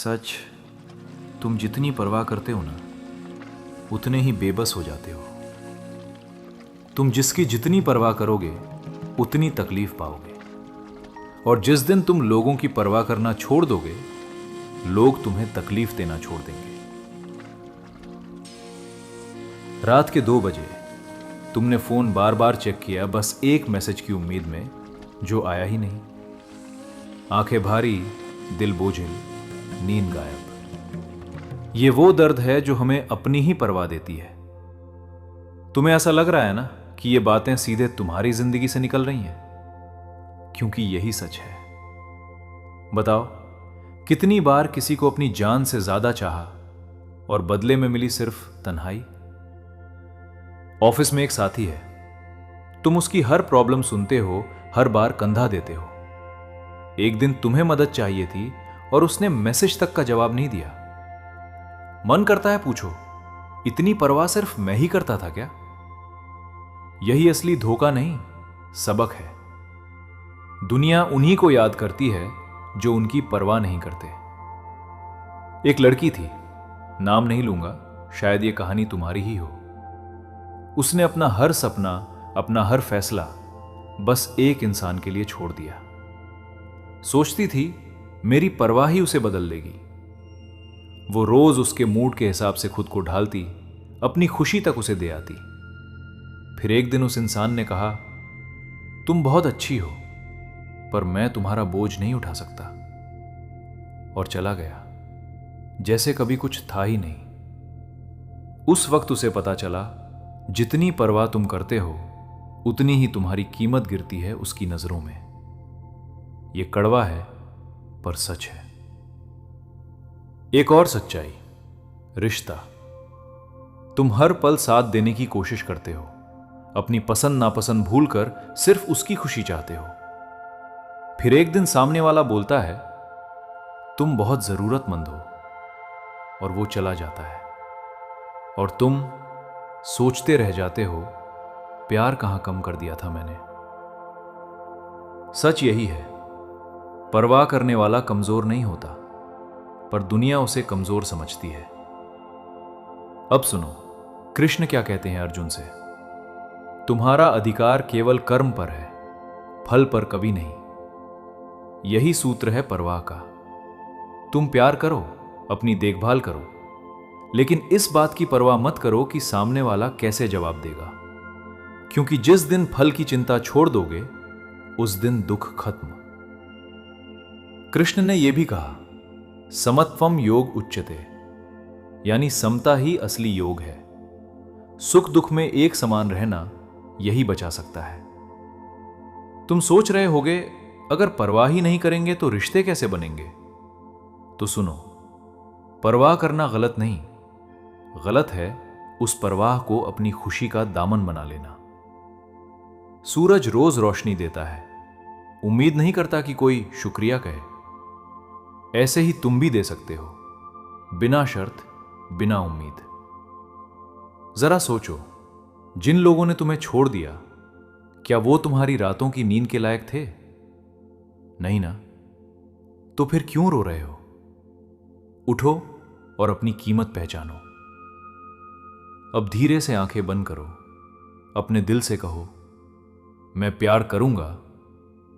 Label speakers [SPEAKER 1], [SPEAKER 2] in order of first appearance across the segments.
[SPEAKER 1] सच, तुम जितनी परवाह करते हो ना, उतने ही बेबस हो जाते हो। तुम जिसकी जितनी परवाह करोगे, उतनी तकलीफ पाओगे। और जिस दिन तुम लोगों की परवाह करना छोड़ दोगे, लोग तुम्हें तकलीफ देना छोड़ देंगे। रात के 2 बजे तुमने फोन बार बार चेक किया, बस एक मैसेज की उम्मीद में, जो आया ही नहीं। आंखें भारी, दिल बोझिल, नींद गायब। ये वो दर्द है जो हमें अपनी ही परवाह देती है। तुम्हें ऐसा लग रहा है ना कि ये बातें सीधे तुम्हारी जिंदगी से निकल रही हैं, क्योंकि यही सच है। बताओ, कितनी बार किसी को अपनी जान से ज्यादा चाहा और बदले में मिली सिर्फ तन्हाई। ऑफिस में एक साथी है, तुम उसकी हर प्रॉब्लम सुनते हो, हर बार कंधा देते हो। एक दिन तुम्हें मदद चाहिए थी और उसने मैसेज तक का जवाब नहीं दिया। मन करता है पूछो, इतनी परवाह सिर्फ मैं ही करता था क्या? यही असली धोखा नहीं, सबक है। दुनिया उन्हीं को याद करती है जो उनकी परवाह नहीं करते। एक लड़की थी, नाम नहीं लूंगा, शायद ये कहानी तुम्हारी ही हो। उसने अपना हर सपना, अपना हर फैसला बस एक इंसान के लिए छोड़ दिया। सोचती थी मेरी परवाह ही उसे बदल देगी। वो रोज उसके मूड के हिसाब से खुद को ढालती, अपनी खुशी तक उसे दे आती। फिर एक दिन उस इंसान ने कहा, तुम बहुत अच्छी हो, पर मैं तुम्हारा बोझ नहीं उठा सकता, और चला गया जैसे कभी कुछ था ही नहीं। उस वक्त उसे पता चला, जितनी परवाह तुम करते हो, उतनी ही तुम्हारी कीमत गिरती है उसकी नजरों में। यह कड़वा है पर सच है। एक और सच्चाई, रिश्ता। तुम हर पल साथ देने की कोशिश करते हो, अपनी पसंद नापसंद भूलकर सिर्फ उसकी खुशी चाहते हो। फिर एक दिन सामने वाला बोलता है, तुम बहुत जरूरतमंद हो, और वो चला जाता है। और तुम सोचते रह जाते हो, प्यार कहां कम कर दिया था मैंने। सच यही है, परवाह करने वाला कमजोर नहीं होता, पर दुनिया उसे कमजोर समझती है। अब सुनो, कृष्ण क्या कहते हैं अर्जुन से। तुम्हारा अधिकार केवल कर्म पर है, फल पर कभी नहीं। यही सूत्र है परवाह का। तुम प्यार करो, अपनी देखभाल करो, लेकिन इस बात की परवाह मत करो कि सामने वाला कैसे जवाब देगा, क्योंकि जिस दिन फल की चिंता छोड़ दोगे, उस दिन दुख खत्म। कृष्ण ने यह भी कहा, समत्वम योग उच्यते, यानी समता ही असली योग है। सुख दुख में एक समान रहना यही बचा सकता है। तुम सोच रहे होगे, अगर परवाह ही नहीं करेंगे तो रिश्ते कैसे बनेंगे? तो सुनो, परवाह करना गलत नहीं, गलत है उस परवाह को अपनी खुशी का दामन बना लेना। सूरज रोज रोशनी देता है, उम्मीद नहीं करता कि कोई शुक्रिया कहे। ऐसे ही तुम भी दे सकते हो, बिना शर्त, बिना उम्मीद। जरा सोचो, जिन लोगों ने तुम्हें छोड़ दिया, क्या वो तुम्हारी रातों की नींद के लायक थे? नहीं ना? तो फिर क्यों रो रहे हो? उठो और अपनी कीमत पहचानो। अब धीरे से आंखें बंद करो, अपने दिल से कहो, मैं प्यार करूंगा,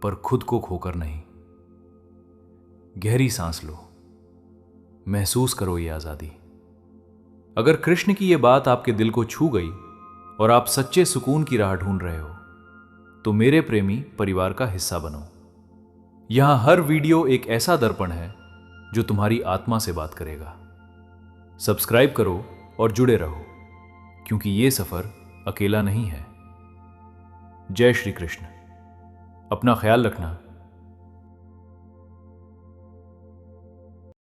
[SPEAKER 1] पर खुद को खोकर नहीं। गहरी सांस लो, महसूस करो ये आजादी। अगर कृष्ण की यह बात आपके दिल को छू गई और आप सच्चे सुकून की राह ढूंढ रहे हो, तो मेरे प्रेमी परिवार का हिस्सा बनो। यहां हर वीडियो एक ऐसा दर्पण है जो तुम्हारी आत्मा से बात करेगा। सब्सक्राइब करो और जुड़े रहो, क्योंकि यह सफर अकेला नहीं है। जय श्री कृष्ण। अपना ख्याल रखना।